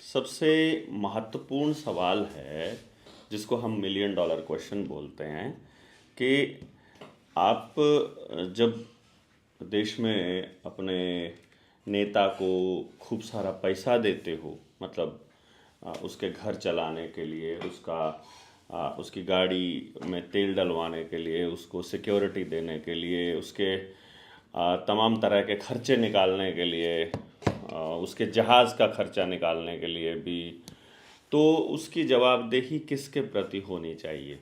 सबसे महत्वपूर्ण सवाल है जिसको हम मिलियन डॉलर क्वेश्चन बोलते हैं कि आप जब देश में अपने नेता को खूब सारा पैसा देते हो, मतलब उसके घर चलाने के लिए, उसकी गाड़ी में तेल डलवाने के लिए, उसको सिक्योरिटी देने के लिए, उसके तमाम तरह के खर्चे निकालने के लिए, उसके जहाज़ का खर्चा निकालने के लिए भी, तो उसकी जवाबदेही किसके प्रति होनी चाहिए?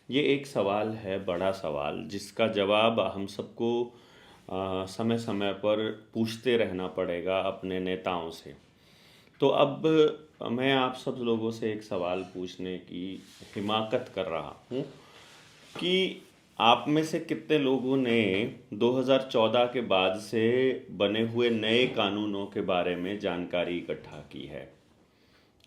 ये एक सवाल है, बड़ा सवाल, जिसका जवाब हम सबको समय समय पर पूछते रहना पड़ेगा अपने नेताओं से। तो अब मैं आप सब लोगों से एक सवाल पूछने की हिमाकत कर रहा हूँ कि आप में से कितने लोगों ने 2014 के बाद से बने हुए नए कानूनों के बारे में जानकारी इकट्ठा की है?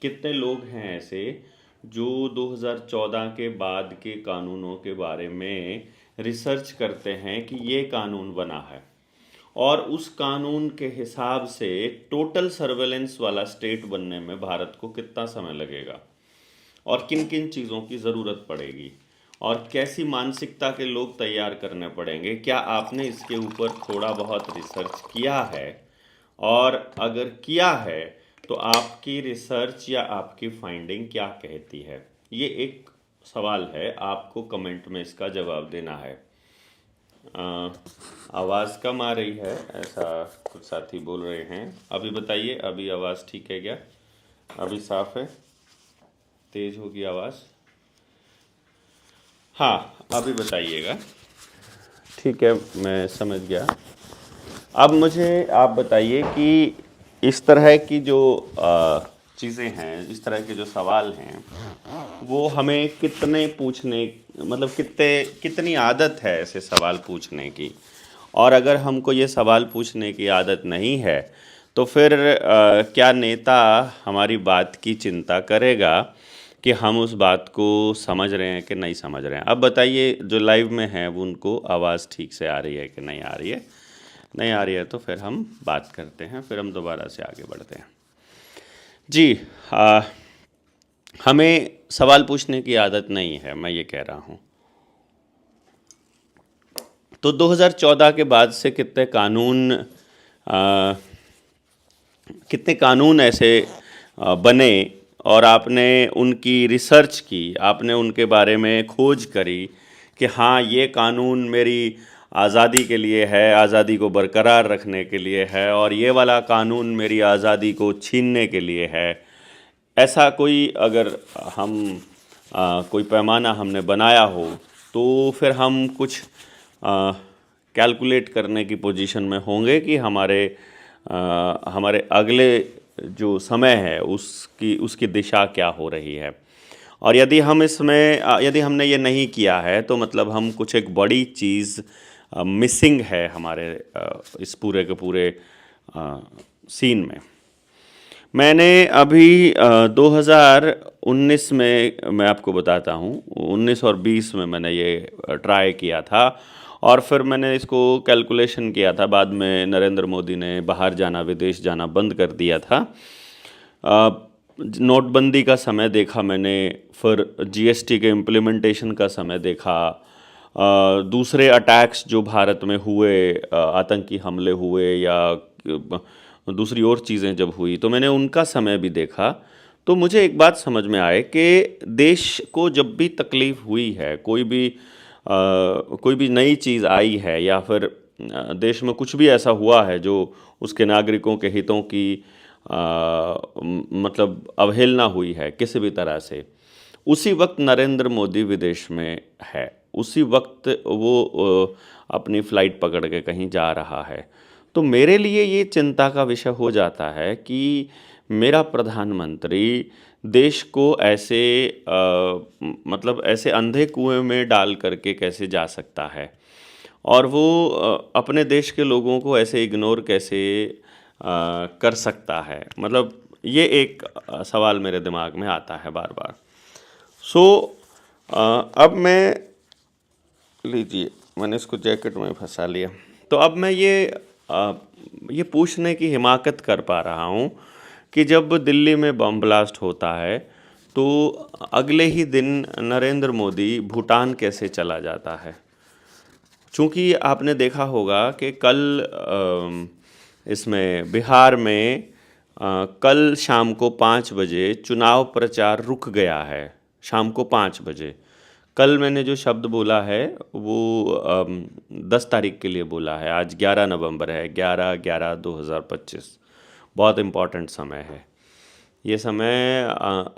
कितने लोग हैं ऐसे जो 2014 के बाद के कानूनों के बारे में रिसर्च करते हैं कि ये कानून बना है और उस कानून के हिसाब से टोटल सर्वेलेंस वाला स्टेट बनने में भारत को कितना समय लगेगा और किन किन चीज़ों की ज़रूरत पड़ेगी और कैसी मानसिकता के लोग तैयार करने पड़ेंगे? क्या आपने इसके ऊपर थोड़ा बहुत रिसर्च किया है? और अगर किया है तो आपकी रिसर्च या आपकी फाइंडिंग क्या कहती है? ये एक सवाल है, आपको कमेंट में इसका जवाब देना है। आवाज़ कम आ रही है ऐसा कुछ साथी बोल रहे हैं। अभी बताइए, अभी आवाज़ ठीक है क्या? अभी साफ है? तेज होगी आवाज़? हाँ, अभी बताइएगा। ठीक है, मैं समझ गया। अब मुझे आप बताइए कि इस तरह की जो चीज़ें हैं, इस तरह के जो सवाल हैं, वो हमें कितने पूछने, मतलब कितनी आदत है ऐसे सवाल पूछने की? और अगर हमको ये सवाल पूछने की आदत नहीं है तो फिर क्या नेता हमारी बात की चिंता करेगा कि हम उस बात को समझ रहे हैं कि नहीं समझ रहे हैं? अब बताइए, जो लाइव में हैं वो उनको आवाज़ ठीक से आ रही है कि नहीं आ रही है? नहीं आ रही है तो फिर हम बात करते हैं, फिर हम दोबारा से आगे बढ़ते हैं। जी, हमें सवाल पूछने की आदत नहीं है, मैं ये कह रहा हूँ। तो 2014 के बाद से कितने कानून ऐसे बने और आपने उनकी रिसर्च की, आपने उनके बारे में खोज करी कि हाँ, ये कानून मेरी आज़ादी के लिए है, आज़ादी को बरकरार रखने के लिए है, और ये वाला कानून मेरी आज़ादी को छीनने के लिए है। ऐसा कोई अगर हम कोई पैमाना हमने बनाया हो तो फिर हम कुछ कैलकुलेट करने की पोजीशन में होंगे कि हमारे अगले जो समय है उसकी दिशा क्या हो रही है। और यदि हमने ये नहीं किया है तो मतलब हम कुछ एक बड़ी चीज़ मिसिंग है हमारे इस पूरे के पूरे सीन में। मैंने अभी 2019 में, मैं आपको बताता हूँ, 19 और 20 में मैंने ये ट्राई किया था और फिर मैंने इसको कैलकुलेशन किया था। बाद में नरेंद्र मोदी ने बाहर जाना, विदेश जाना बंद कर दिया था। नोटबंदी का समय देखा मैंने, फिर जीएसटी के इम्प्लीमेंटेशन का समय देखा, दूसरे अटैक्स जो भारत में हुए, आतंकी हमले हुए या दूसरी और चीज़ें जब हुई तो मैंने उनका समय भी देखा। तो मुझे एक बात समझ में आए कि देश को जब भी तकलीफ़ हुई है, कोई भी नई चीज़ आई है या फिर देश में कुछ भी ऐसा हुआ है जो उसके नागरिकों के हितों की मतलब अवहेलना हुई है किसी भी तरह से, उसी वक्त नरेंद्र मोदी विदेश में है, उसी वक्त वो अपनी फ़्लाइट पकड़ के कहीं जा रहा है। तो मेरे लिए ये चिंता का विषय हो जाता है कि मेरा प्रधानमंत्री देश को ऐसे मतलब ऐसे अंधे कुएं में डाल करके कैसे जा सकता है, और वो अपने देश के लोगों को ऐसे इग्नोर कैसे कर सकता है। मतलब ये एक सवाल मेरे दिमाग में आता है बार बार। अब मैं, लीजिए, मैंने इसको जैकेट में फंसा लिया। तो अब मैं ये पूछने की हिमाकत कर पा रहा हूँ कि जब दिल्ली में बम ब्लास्ट होता है तो अगले ही दिन नरेंद्र मोदी भूटान कैसे चला जाता है। चूँकि आपने देखा होगा कि कल इसमें बिहार में कल शाम को 5 बजे चुनाव प्रचार रुक गया है, शाम को 5 बजे। कल मैंने जो शब्द बोला है वो 10 तारीख के लिए बोला है, आज 11 नवंबर है, 11/11/2025। बहुत इम्पॉर्टेंट समय है ये समय।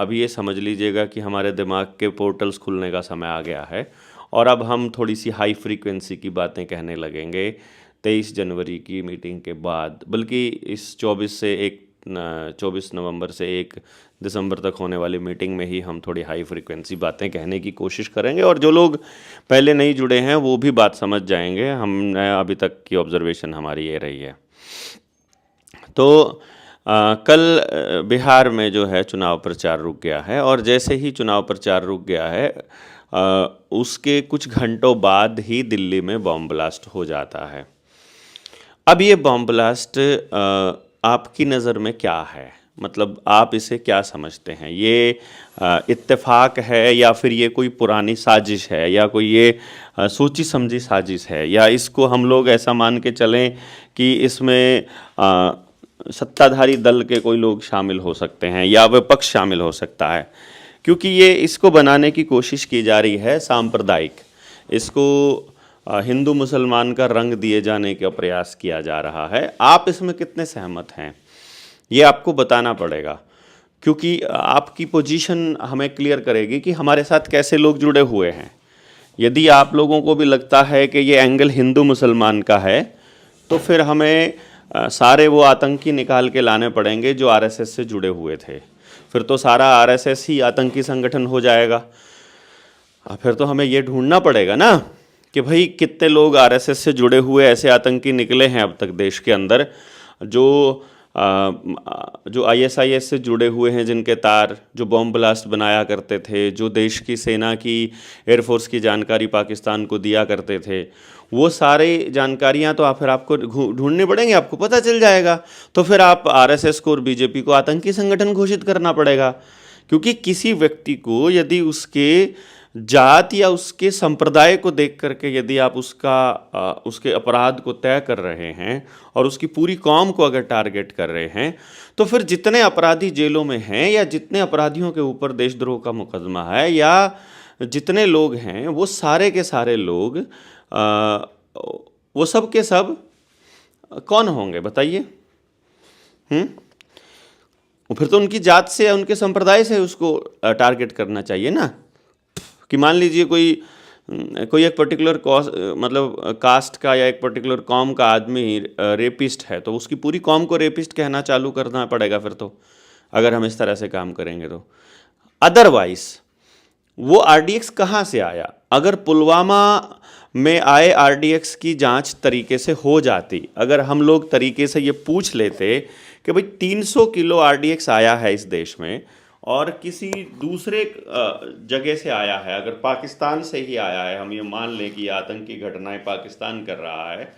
अभी ये समझ लीजिएगा कि हमारे दिमाग के पोर्टल्स खुलने का समय आ गया है और अब हम थोड़ी सी हाई फ्रीक्वेंसी की बातें कहने लगेंगे 23 जनवरी की मीटिंग के बाद, बल्कि इस 24 नवंबर से 1 दिसंबर तक होने वाली मीटिंग में ही हम थोड़ी हाई फ्रीक्वेंसी बातें कहने की कोशिश करेंगे और जो लोग पहले नहीं जुड़े हैं वो भी बात समझ जाएंगे। हमने अभी तक की ऑब्जर्वेशन हमारी ये रही है। तो कल बिहार में जो है चुनाव प्रचार रुक गया है और जैसे ही चुनाव प्रचार रुक गया है उसके कुछ घंटों बाद ही दिल्ली में बॉम्ब ब्लास्ट हो जाता है। अब ये बॉम्ब ब्लास्ट आपकी नज़र में क्या है, मतलब आप इसे क्या समझते हैं? ये इत्तेफाक है या फिर ये कोई पुरानी साजिश है या कोई ये सोची समझी साजिश है, या इसको हम लोग ऐसा मान के चलें कि इसमें सत्ताधारी दल के कोई लोग शामिल हो सकते हैं या विपक्ष शामिल हो सकता है? क्योंकि ये इसको बनाने की कोशिश की जा रही है सांप्रदायिक, इसको हिंदू मुसलमान का रंग दिए जाने का प्रयास किया जा रहा है। आप इसमें कितने सहमत हैं ये आपको बताना पड़ेगा, क्योंकि आपकी पोजीशन हमें क्लियर करेगी कि हमारे साथ कैसे लोग जुड़े हुए हैं। यदि आप लोगों को भी लगता है कि ये एंगल हिंदू मुसलमान का है तो फिर हमें सारे वो आतंकी निकाल के लाने पड़ेंगे जो आरएसएस से जुड़े हुए थे, फिर तो सारा आरएसएस ही आतंकी संगठन हो जाएगा। फिर तो हमें ये ढूंढना पड़ेगा ना कि भाई कितने लोग आरएसएस से जुड़े हुए ऐसे आतंकी निकले हैं अब तक देश के अंदर, जो आईएसआईएस से जुड़े हुए हैं, जिनके तार जो बॉम्ब ब्लास्ट बनाया करते थे, जो देश की सेना की एयरफोर्स की जानकारी पाकिस्तान को दिया करते थे, वो सारे जानकारियां तो फिर आपको ढूंढनी पड़ेंगी, आपको पता चल जाएगा। तो फिर आप आरएसएस को और बीजेपी को आतंकी संगठन घोषित करना पड़ेगा, क्योंकि किसी व्यक्ति को यदि उसके जात या उसके संप्रदाय को देख करके यदि आप उसके अपराध को तय कर रहे हैं और उसकी पूरी कौम को अगर टारगेट कर रहे हैं, तो फिर जितने अपराधी जेलों में हैं या जितने अपराधियों के ऊपर देशद्रोह का मुकदमा है या जितने लोग हैं वो सारे के सारे लोग वो सब के सब कौन होंगे बताइए? फिर तो उनकी जात से या उनके संप्रदाय से उसको टारगेट करना चाहिए ना। कि मान लीजिए कोई एक पर्टिकुलर कास्ट का या एक पर्टिकुलर कॉम का आदमी रेपिस्ट है, तो उसकी पूरी कॉम को रेपिस्ट कहना चालू करना पड़ेगा फिर तो, अगर हम इस तरह से काम करेंगे तो। अदरवाइज वो आरडीएक्स कहाँ से आया? अगर पुलवामा में आए आरडीएक्स की जांच तरीके से हो जाती, अगर हम लोग तरीके से ये पूछ लेते कि भाई 300 किलो आरडीएक्स आया है इस देश में और किसी दूसरे जगह से आया है, अगर पाकिस्तान से ही आया है, हम ये मान लें कि आतंकी घटनाएं पाकिस्तान कर रहा है,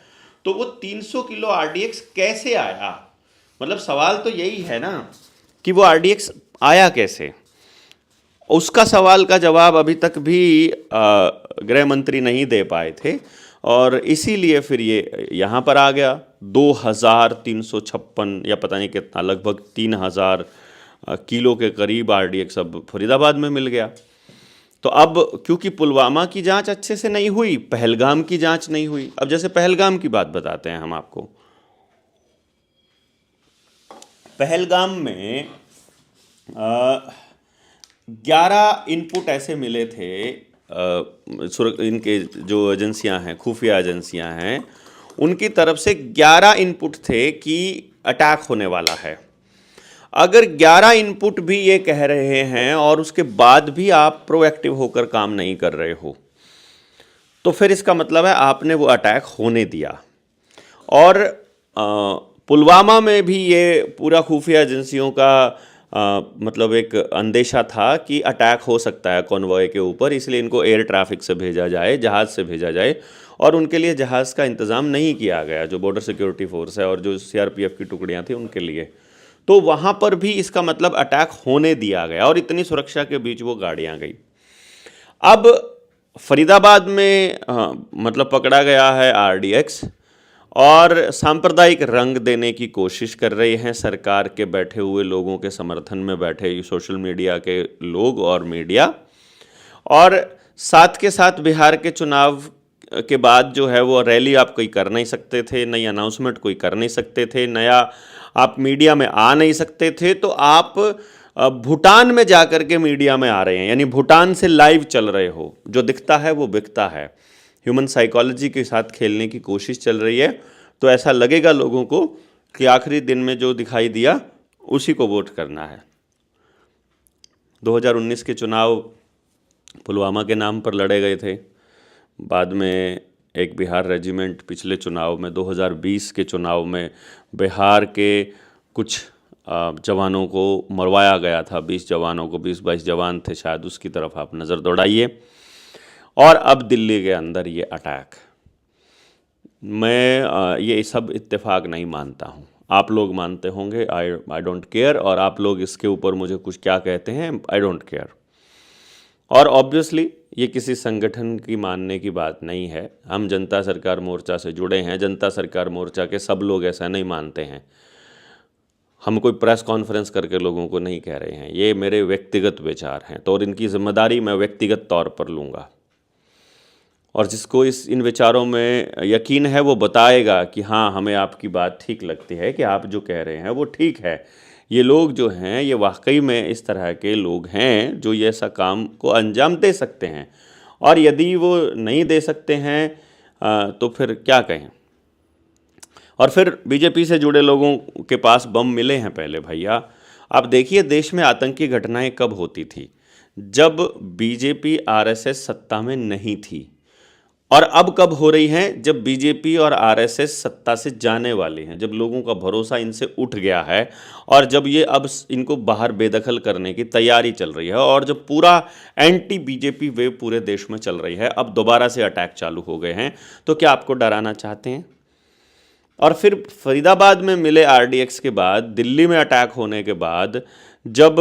तो वो 300 किलो आरडीएक्स कैसे आया? मतलब सवाल तो यही है ना कि वो आरडीएक्स आया कैसे। उसका सवाल का जवाब अभी तक भी गृह मंत्री नहीं दे पाए थे और इसीलिए फिर ये यहाँ पर आ गया। 2356 या पता नहीं कितना, लगभग 3000 किलो के करीब आरडीएक्स अब फरीदाबाद में मिल गया। तो अब क्योंकि पुलवामा की जांच अच्छे से नहीं हुई, पहलगाम की जांच नहीं हुई। अब जैसे पहलगाम की बात बताते हैं हम आपको। पहलगाम में 11 इनपुट ऐसे मिले थे, इनके जो एजेंसियां हैं, खुफिया एजेंसियां हैं, उनकी तरफ से 11 इनपुट थे कि अटैक होने वाला है। अगर 11 इनपुट भी ये कह रहे हैं और उसके बाद भी आप प्रोएक्टिव होकर काम नहीं कर रहे हो, तो फिर इसका मतलब है आपने वो अटैक होने दिया। और पुलवामा में भी ये पूरा खुफिया एजेंसियों का मतलब एक अंदेशा था कि अटैक हो सकता है कॉन्वॉय के ऊपर, इसलिए इनको एयर ट्रैफिक से भेजा जाए, जहाज़ से भेजा जाए, और उनके लिए जहाज़ का इंतज़ाम नहीं किया गया, जो बॉर्डर सिक्योरिटी फोर्स है और जो सीआरपीएफ की टुकड़ियाँ थी उनके लिए। तो वहाँ पर भी इसका मतलब अटैक होने दिया गया और इतनी सुरक्षा के बीच वो गाड़ियाँ गई। अब फरीदाबाद में मतलब पकड़ा गया है RDX और सांप्रदायिक रंग देने की कोशिश कर रहे हैं सरकार के बैठे हुए लोगों के समर्थन में बैठे सोशल मीडिया के लोग और मीडिया। और साथ के साथ बिहार के चुनाव के बाद जो है वो रैली आप कोई कर नहीं सकते थे, नई अनाउंसमेंट कोई कर नहीं सकते थे, नया आप मीडिया में आ नहीं सकते थे, तो आप भूटान में जाकर के मीडिया में आ रहे हैं, यानी भूटान से लाइव चल रहे हो। जो दिखता है वो बिकता है। ह्यूमन साइकोलॉजी के साथ खेलने की कोशिश चल रही है। तो ऐसा लगेगा लोगों को कि आखिरी दिन में जो दिखाई दिया उसी को वोट करना है। 2019 के चुनाव पुलवामा के नाम पर लड़े गए थे, बाद में एक बिहार रेजिमेंट पिछले चुनाव में 2020 के चुनाव में बिहार के कुछ जवानों को मरवाया गया था। 20 जवानों को, 20-22 जवान थे शायद, उसकी तरफ आप नज़र दौड़ाइए। और अब दिल्ली के अंदर ये अटैक, मैं ये सब इत्तेफाक नहीं मानता हूँ। आप लोग मानते होंगे, आई डोंट केयर। और आप लोग इसके ऊपर मुझे कुछ क्या कहते हैं, आई डोंट केयर। और ऑब्वियसली ये किसी संगठन की मानने की बात नहीं है। हम जनता सरकार मोर्चा से जुड़े हैं। जनता सरकार मोर्चा के सब लोग ऐसा नहीं मानते हैं। हम कोई प्रेस कॉन्फ्रेंस करके लोगों को नहीं कह रहे हैं, ये मेरे व्यक्तिगत विचार हैं। तो और इनकी जिम्मेदारी मैं व्यक्तिगत तौर पर लूँगा। और जिसको इन विचारों में यकीन है वो बताएगा कि हाँ, हमें आपकी बात ठीक लगती है, कि आप जो कह रहे हैं वो ठीक है। ये लोग जो हैं ये वाकई में इस तरह के लोग हैं जो ये ऐसा काम को अंजाम दे सकते हैं। और यदि वो नहीं दे सकते हैं तो फिर क्या कहें। और फिर बीजेपी से जुड़े लोगों के पास बम मिले हैं पहले। भैया आप देखिए, देश में आतंकी घटनाएं कब होती थी? जब बीजेपी RSS सत्ता में नहीं थी। और अब कब हो रही हैं? जब बीजेपी और RSS सत्ता से जाने वाले हैं, जब लोगों का भरोसा इनसे उठ गया है और जब ये अब इनको बाहर बेदखल करने की तैयारी चल रही है और जब पूरा एंटी बीजेपी वेव पूरे देश में चल रही है, अब दोबारा से अटैक चालू हो गए हैं। तो क्या आपको डराना चाहते हैं? और फिर फरीदाबाद में मिले RDX के बाद, दिल्ली में अटैक होने के बाद, जब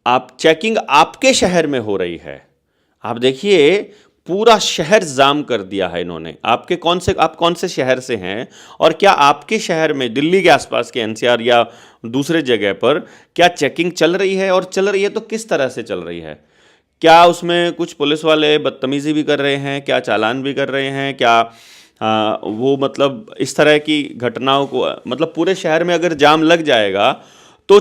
आप चेकिंग आपके शहर में हो रही है, आप देखिए पूरा शहर जाम कर दिया है इन्होंने। आप कौन से शहर से हैं और क्या आपके शहर में, दिल्ली के आसपास के NCR या दूसरे जगह पर क्या चेकिंग चल रही है? और चल रही है तो किस तरह से चल रही है? क्या उसमें कुछ पुलिस वाले बदतमीजी भी कर रहे हैं? क्या चालान भी कर रहे हैं? क्या वो मतलब इस तरह की घटनाओं को, मतलब पूरे शहर में अगर जाम लग जाएगा तो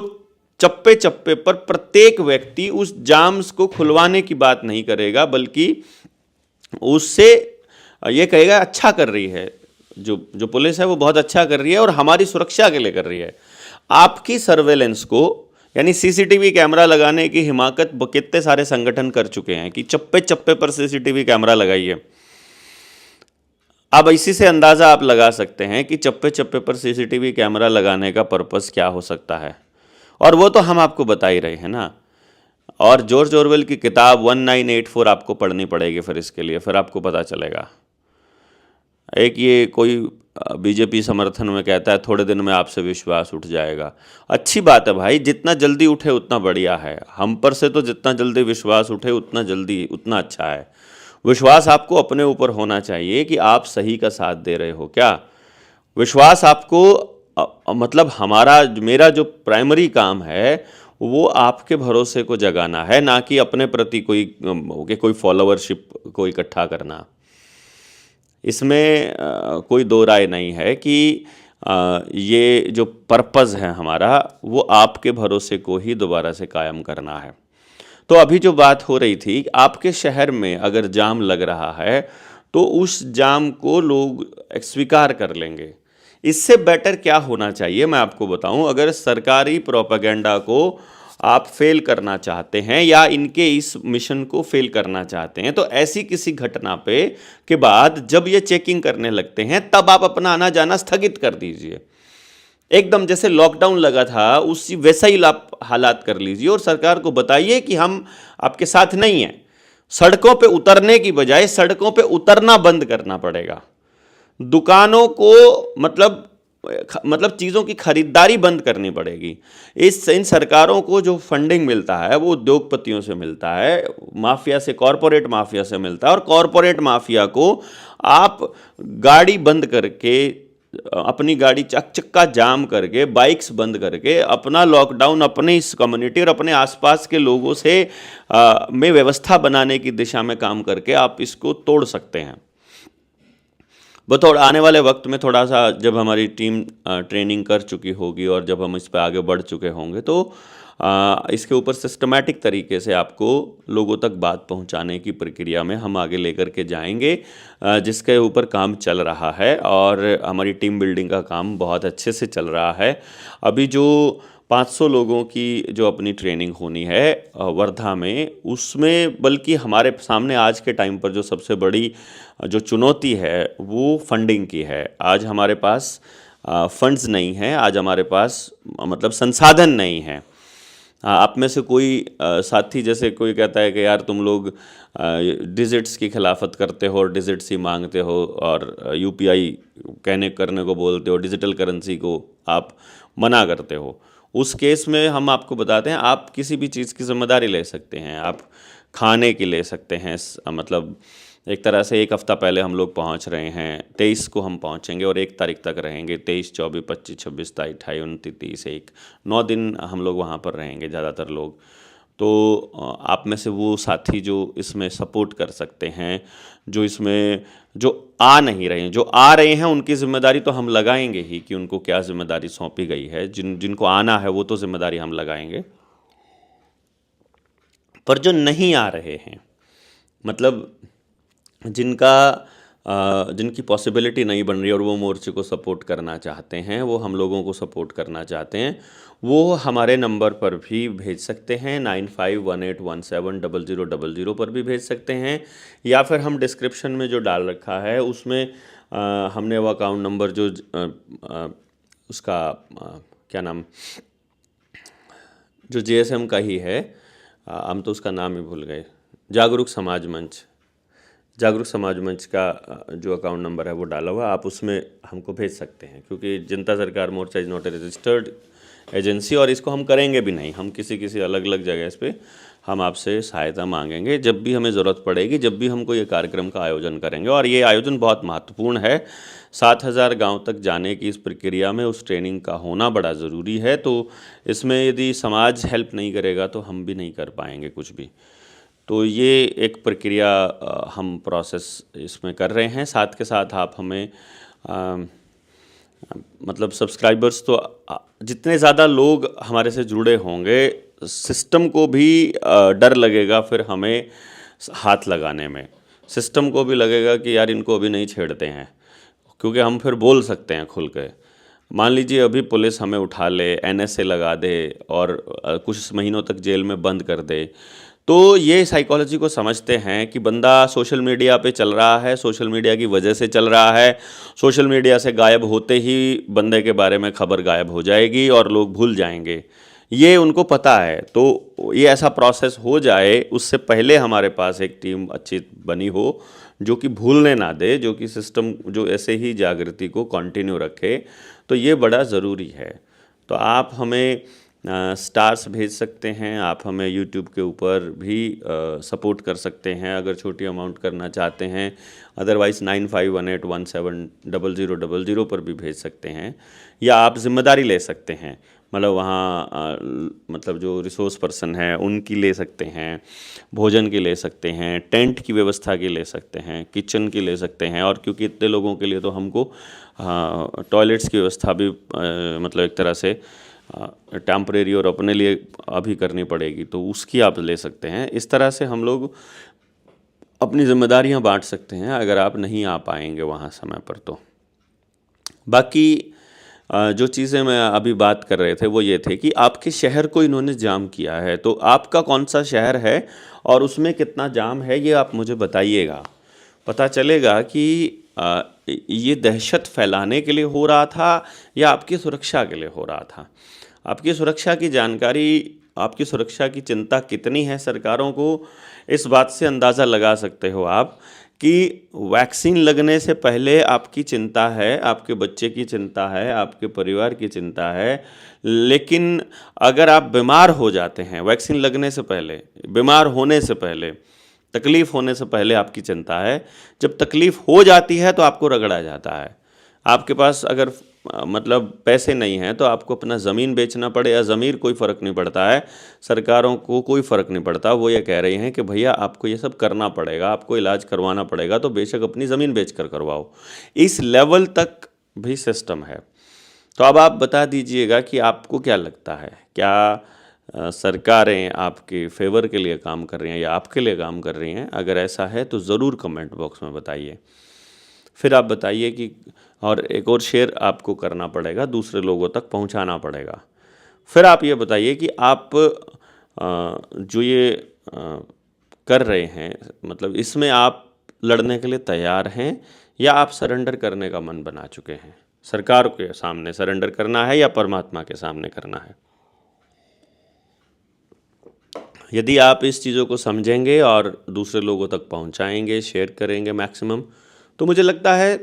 चप्पे चप्पे पर प्रत्येक व्यक्ति उस जाम्स को खुलवाने की बात नहीं करेगा, बल्कि उससे ये कहेगा अच्छा कर रही है, जो पुलिस है वो बहुत अच्छा कर रही है और हमारी सुरक्षा के लिए कर रही है। आपकी सर्वेलेंस को, यानी CCTV कैमरा लगाने की हिमाकत कितने सारे संगठन कर चुके हैं कि चप्पे चप्पे पर CCTV कैमरा लगाइए। अब इसी से अंदाज़ा आप लगा सकते हैं कि चप्पे चप्पे पर CCTV कैमरा लगाने का पर्पस क्या हो सकता है। और वो तो हम आपको बता ही रहे हैं ना। और जॉर्ज ऑरवेल की किताब 1984 आपको पढ़नी पड़ेगी फिर इसके लिए, फिर आपको पता चलेगा। एक ये कोई बीजेपी समर्थन में कहता है थोड़े दिन में आपसे विश्वास उठ जाएगा। अच्छी बात है भाई, जितना जल्दी उठे उतना बढ़िया है। हम पर से तो जितना जल्दी विश्वास उठे उतना अच्छा है। विश्वास आपको अपने ऊपर होना चाहिए कि आप सही का साथ दे रहे हो क्या। विश्वास आपको मतलब मेरा जो प्राइमरी काम है वो आपके भरोसे को जगाना है, ना कि अपने प्रति कोई फॉलोअरशिप को इकट्ठा करना। इसमें कोई दो राय नहीं है कि ये जो पर्पज़ है हमारा वो आपके भरोसे को ही दोबारा से कायम करना है। तो अभी जो बात हो रही थी, आपके शहर में अगर जाम लग रहा है तो उस जाम को लोग स्वीकार कर लेंगे। इससे बेटर क्या होना चाहिए मैं आपको बताऊं। अगर सरकारी प्रोपेगेंडा को आप फेल करना चाहते हैं या इनके इस मिशन को फेल करना चाहते हैं, तो ऐसी किसी घटना पे के बाद जब ये चेकिंग करने लगते हैं तब आप अपना आना जाना स्थगित कर दीजिए। एकदम जैसे लॉकडाउन लगा था उसी वैसा ही हालात कर लीजिए और सरकार को बताइए कि हम आपके साथ नहीं हैं। सड़कों पे उतरने की बजाय सड़कों पे उतरना बंद करना पड़ेगा। दुकानों को मतलब मतलब चीज़ों की खरीदारी बंद करनी पड़ेगी। इन सरकारों को जो फंडिंग मिलता है वो उद्योगपतियों से मिलता है, माफिया से, कॉरपोरेट माफिया से मिलता है, और कॉरपोरेट माफिया को आप गाड़ी बंद करके, अपनी गाड़ी चक्का जाम करके, बाइक्स बंद करके, अपना लॉकडाउन अपने इस कम्युनिटी और अपने आसपास के लोगों से में व्यवस्था बनाने की दिशा में काम करके आप इसको तोड़ सकते हैं। वो थोड़ा आने वाले वक्त में थोड़ा सा जब हमारी टीम ट्रेनिंग कर चुकी होगी और जब हम इस पर आगे बढ़ चुके होंगे तो इसके ऊपर सिस्टमैटिक तरीके से आपको लोगों तक बात पहुंचाने की प्रक्रिया में हम आगे लेकर के जाएंगे, जिसके ऊपर काम चल रहा है और हमारी टीम बिल्डिंग का काम बहुत अच्छे से चल रहा है। अभी जो 500 लोगों की जो अपनी ट्रेनिंग होनी है वर्धा में, उसमें बल्कि हमारे सामने आज के टाइम पर जो सबसे बड़ी जो चुनौती है वो फंडिंग की है। आज हमारे पास फंड्स नहीं हैं, आज हमारे पास मतलब संसाधन नहीं है। आप में से कोई साथी जैसे कोई कहता है कि यार तुम लोग डिजिट्स की खिलाफत करते हो और डिजिट्स ही मांगते हो और यूपीआई करने को बोलते हो, डिजिटल करेंसी को आप मना करते हो। उस केस में हम आपको बताते हैं आप किसी भी चीज़ की जिम्मेदारी ले सकते हैं। आप खाने की ले सकते हैं, मतलब एक तरह से 1 हफ्ता पहले हम लोग पहुंच रहे हैं, 23 को हम पहुंचेंगे और 1 तारीख तक रहेंगे। 23, 24, 25, 26, 27, 28, 29, 30, 1 9 दिन हम लोग वहां पर रहेंगे ज़्यादातर लोग। तो आप में से वो साथी जो इसमें सपोर्ट कर सकते हैं, जो इसमें जो आ नहीं रहे हैं, जो आ रहे हैं, उनकी जिम्मेदारी तो हम लगाएंगे ही कि उनको क्या जिम्मेदारी सौंपी गई है। जिनको आना है वो तो जिम्मेदारी हम लगाएंगे, पर जो नहीं आ रहे हैं, मतलब जिनकी पॉसिबिलिटी नहीं बन रही और वो मोर्चे को सपोर्ट करना चाहते हैं, वो हम लोगों को सपोर्ट करना चाहते हैं, वो हमारे नंबर पर भी भेज सकते हैं। 9518170000 पर भी भेज सकते हैं, या फिर हम डिस्क्रिप्शन में जो डाल रखा है उसमें हमने वो अकाउंट नंबर जो उसका क्या नाम, जो जेएसएम का ही है, हम तो उसका नाम ही भूल गए, जागरूक समाज मंच का जो अकाउंट नंबर है वो डाला हुआ, आप उसमें हमको भेज सकते हैं। क्योंकि Janata Sarkar Morcha is not a registered agency और इसको हम करेंगे भी नहीं। हम किसी अलग अलग जगह इस पर हम आपसे सहायता मांगेंगे जब भी हमें ज़रूरत पड़ेगी, जब भी हम कोई कार्यक्रम का आयोजन करेंगे। और ये आयोजन बहुत महत्वपूर्ण है। 7000 गांव तक जाने की इस प्रक्रिया में उस ट्रेनिंग का होना बड़ा ज़रूरी है। तो इसमें यदि समाज हेल्प नहीं करेगा तो हम भी नहीं कर पाएंगे कुछ भी। तो ये एक प्रक्रिया हम प्रोसेस इसमें कर रहे हैं। साथ के साथ आप हमें मतलब सब्सक्राइबर्स तो जितने ज़्यादा लोग हमारे से जुड़े होंगे, सिस्टम को भी डर लगेगा फिर हमें हाथ लगाने में। सिस्टम को भी लगेगा कि यार इनको अभी नहीं छेड़ते हैं, क्योंकि हम फिर बोल सकते हैं खुल के। मान लीजिए अभी पुलिस हमें उठा ले, एनएसए लगा दे और कुछ महीनों तक जेल में बंद कर दे, तो ये साइकोलॉजी को समझते हैं कि बंदा सोशल मीडिया पे चल रहा है, सोशल मीडिया की वजह से चल रहा है, सोशल मीडिया से गायब होते ही बंदे के बारे में खबर गायब हो जाएगी और लोग भूल जाएंगे, ये उनको पता है। तो ये ऐसा प्रोसेस हो जाए उससे पहले हमारे पास एक टीम अच्छी बनी हो जो कि भूलने ना दे, जो कि सिस्टम जो ऐसे ही जागृति को कंटिन्यू रखे। तो ये बड़ा ज़रूरी है। तो आप हमें स्टार्स भेज सकते हैं, आप हमें यूट्यूब के ऊपर भी सपोर्ट कर सकते हैं अगर छोटी अमाउंट करना चाहते हैं। अदरवाइज़ 9518170000 पर भी भेज सकते हैं, या आप जिम्मेदारी ले सकते हैं। मतलब वहाँ मतलब जो रिसोर्स पर्सन है उनकी ले सकते हैं, भोजन की ले सकते हैं, टेंट की व्यवस्था की ले सकते हैं, किचन की ले सकते हैं। और क्योंकि इतने लोगों के लिए तो हमको टॉयलेट्स की व्यवस्था भी मतलब एक तरह से टेम्परेरी और अपने लिए अभी करनी पड़ेगी, तो उसकी आप ले सकते हैं। इस तरह से हम लोग अपनी जिम्मेदारियां बांट सकते हैं अगर आप नहीं आ पाएंगे वहाँ समय पर। तो बाकी जो चीज़ें मैं अभी बात कर रहे थे वो ये थे कि आपके शहर को इन्होंने जाम किया है, तो आपका कौन सा शहर है और उसमें कितना जाम है ये आप मुझे बताइएगा। पता चलेगा कि ये दहशत फैलाने के लिए हो रहा था या आपकी सुरक्षा के लिए हो रहा था। आपकी सुरक्षा की जानकारी, आपकी सुरक्षा की चिंता कितनी है सरकारों को, इस बात से अंदाज़ा लगा सकते हो आप कि वैक्सीन लगने से पहले आपकी चिंता है, आपके बच्चे की चिंता है, आपके परिवार की चिंता है, लेकिन अगर आप बीमार हो जाते हैं वैक्सीन लगने से पहले, बीमार होने से पहले, तकलीफ़ होने से पहले आपकी चिंता है, जब तकलीफ़ हो जाती है तो आपको रगड़ा जाता है। आपके पास अगर मतलब पैसे नहीं हैं तो आपको अपना ज़मीन बेचना पड़े या ज़मीर, कोई फ़र्क नहीं पड़ता है, सरकारों को कोई फ़र्क नहीं पड़ता। वो ये कह रही हैं कि भैया आपको ये सब करना पड़ेगा, आपको इलाज करवाना पड़ेगा, तो बेशक अपनी ज़मीन बेच कर करवाओ। इस लेवल तक भी सिस्टम है। तो अब आप बता दीजिएगा कि आपको क्या लगता है, क्या सरकारें आपके फेवर के लिए काम कर रही हैं या आपके लिए काम कर रही हैं? अगर ऐसा है तो ज़रूर कमेंट बॉक्स में बताइए। फिर आप बताइए कि और एक और शेयर आपको करना पड़ेगा, दूसरे लोगों तक पहुंचाना पड़ेगा। फिर आप ये बताइए कि आप जो ये कर रहे हैं, मतलब इसमें आप लड़ने के लिए तैयार हैं या आप सरेंडर करने का मन बना चुके हैं? सरकार के सामने सरेंडर करना है या परमात्मा के सामने करना है? यदि आप इस चीज़ों को समझेंगे और दूसरे लोगों तक पहुंचाएंगे, शेयर करेंगे मैक्सिमम, तो मुझे लगता है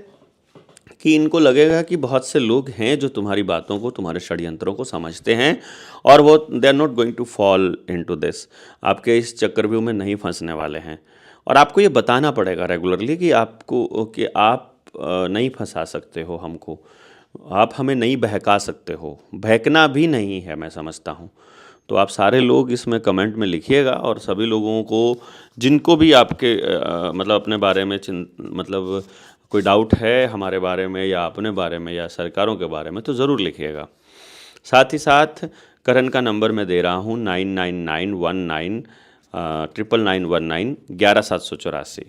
कि इनको लगेगा कि बहुत से लोग हैं जो तुम्हारी बातों को, तुम्हारे षड्यंत्रों को समझते हैं और वो they are not going to fall into this, आपके इस चक्रव्यूह में नहीं फंसने वाले हैं। और आपको ये बताना पड़ेगा रेगुलरली कि आपको, कि आप नहीं फंसा सकते हो हमको, आप हमें नहीं बहका सकते हो, बहकना भी नहीं है, मैं समझता हूँ। तो आप सारे लोग इसमें कमेंट में लिखिएगा और सभी लोगों को, जिनको भी आपके मतलब अपने बारे में मतलब कोई डाउट है हमारे बारे में या अपने बारे में या सरकारों के बारे में, तो ज़रूर लिखिएगा। साथ ही साथ करण का नंबर मैं दे रहा हूँ 999199 99919 11784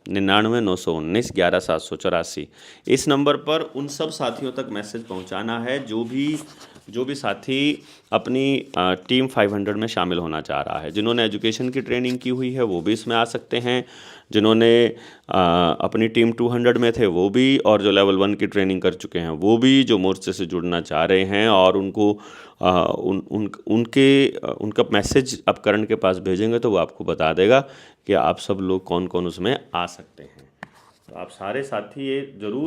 99 919 11784। इस नंबर पर उन सब साथियों तक मैसेज पहुंचाना है जो भी साथी अपनी टीम 500 में शामिल होना चाह रहा है। जिन्होंने एजुकेशन की ट्रेनिंग की हुई है वो भी इसमें आ सकते हैं, जिन्होंने अपनी टीम 200 में थे वो भी, और जो लेवल 1 की ट्रेनिंग कर चुके हैं वो भी, जो मोर्चे से जुड़ना चाह रहे हैं और उनको उनका मैसेज आप करण के पास भेजेंगे तो वो आपको बता देगा कि आप सब लोग कौन कौन उसमें आ सकते हैं। तो आप सारे साथी ये ज़रूर